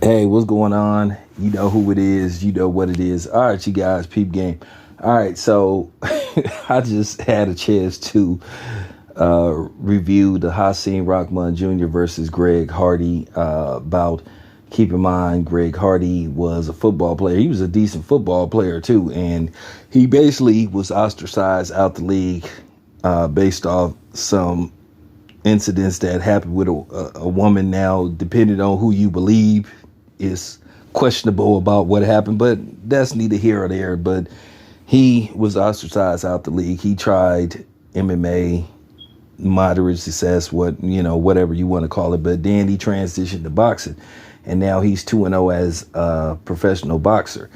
Hey, what's going on? You know who it is. You know what it is. All right, you guys, peep game. All right, so I just had a chance to review the Hakeem Rahman Jr. versus Greg Hardy bout. Keep in mind, Greg Hardy was a football player. He was a decent football player, too. And he basically was ostracized out the league based off some incidents that happened with a woman. Now, depending on who you believe, is questionable about what happened, but that's neither here or there. But he was ostracized out the league. He tried MMA, moderate success, whatever you want to call it, but then he transitioned to boxing, and now he's 2-0 as a professional boxer.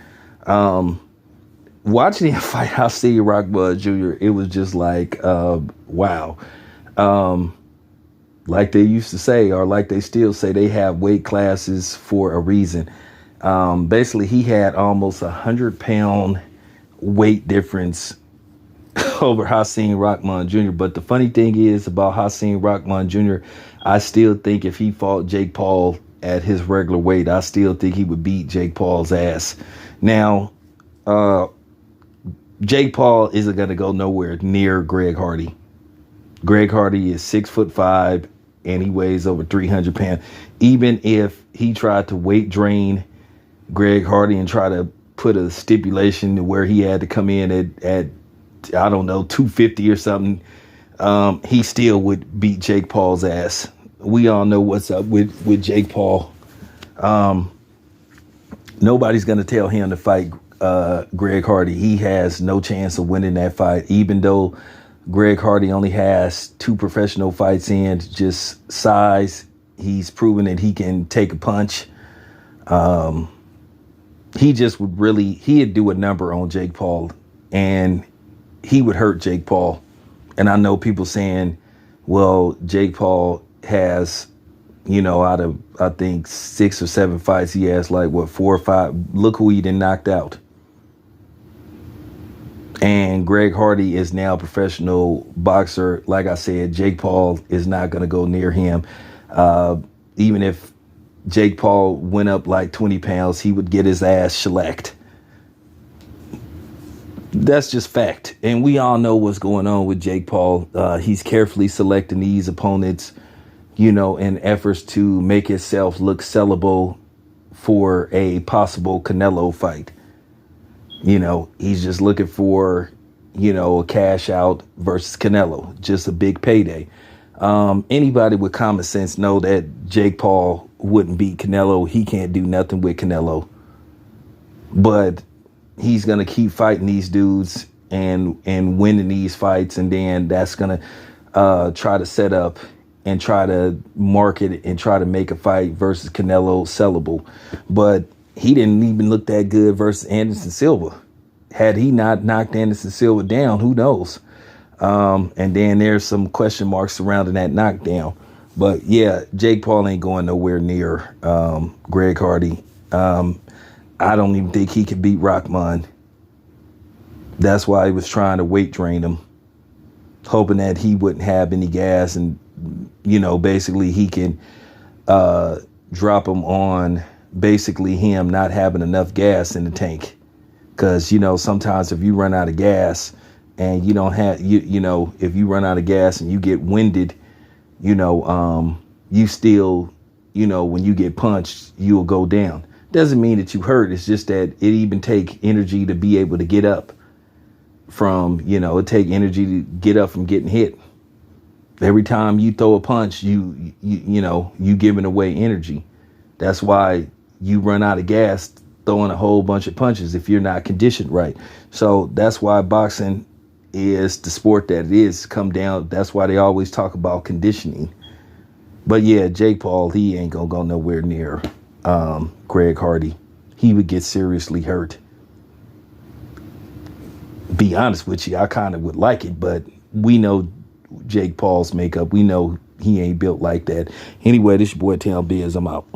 Watching him fight Hakeem Rahman Jr., it was just like, wow. Like they used to say, or like they still say, they have weight classes for a reason. Basically, he had almost 100-pound weight difference over Hakeem Rahman Jr. But the funny thing is about Hakeem Rahman Jr., I still think if he fought Jake Paul at his regular weight, I still think he would beat Jake Paul's ass. Now, Jake Paul isn't going to go nowhere near Greg Hardy. Greg Hardy is 6'5", and he weighs over 300 pounds. Even if he tried to weight drain Greg Hardy and try to put a stipulation to where he had to come in at I don't know, 250 or something, he still would beat Jake Paul's ass. We all know what's up with Jake Paul. Nobody's going to tell him to fight Greg Hardy. He has no chance of winning that fight, even though Greg Hardy only has 2 professional fights in. Just size. He's proven that he can take a punch. He just he'd do a number on Jake Paul, and he would hurt Jake Paul. And I know people saying, well, Jake Paul has, out of, I think, 6 or 7 fights, he has 4 or 5. Look who he done knocked out. And Greg Hardy is now a professional boxer. Like I said, Jake Paul is not going to go near him. Even if Jake Paul went up 20 pounds, he would get his ass shellacked. That's just fact. And we all know what's going on with Jake Paul. He's carefully selecting these opponents, in efforts to make himself look sellable for a possible Canelo fight. He's just looking for, a cash out versus Canelo, just a big payday. Anybody with common sense know that Jake Paul wouldn't beat Canelo. He can't do nothing with Canelo. But he's going to keep fighting these dudes and winning these fights. And then that's going to try to set up and try to market and try to make a fight versus Canelo sellable. But he didn't even look that good versus Anderson Silva. Had he not knocked Anderson Silva down, who knows? And then there's some question marks surrounding that knockdown. But yeah, Jake Paul ain't going nowhere near Greg Hardy. I don't even think he could beat Rahman. That's why he was trying to weight drain him, hoping that he wouldn't have any gas, and basically he can drop him on basically him not having enough gas in the tank. Because, sometimes if you run out of gas and you don't have, if you run out of gas and you get winded, you still, when you get punched, you'll go down. Doesn't mean that you hurt. It's just that it even take energy to be able to get up from, it take energy to get up from getting hit. Every time you throw a punch, you giving away energy. That's why you run out of gas throwing a whole bunch of punches if you're not conditioned right. So that's why boxing is the sport that it is. Come down. That's why they always talk about conditioning. But yeah, Jake Paul, he ain't gonna go nowhere near Greg Hardy. He would get seriously hurt. Be honest with you, I kind of would like it, but we know Jake Paul's makeup. We know he ain't built like that. Anyway, this your boy Town Biz. I'm out.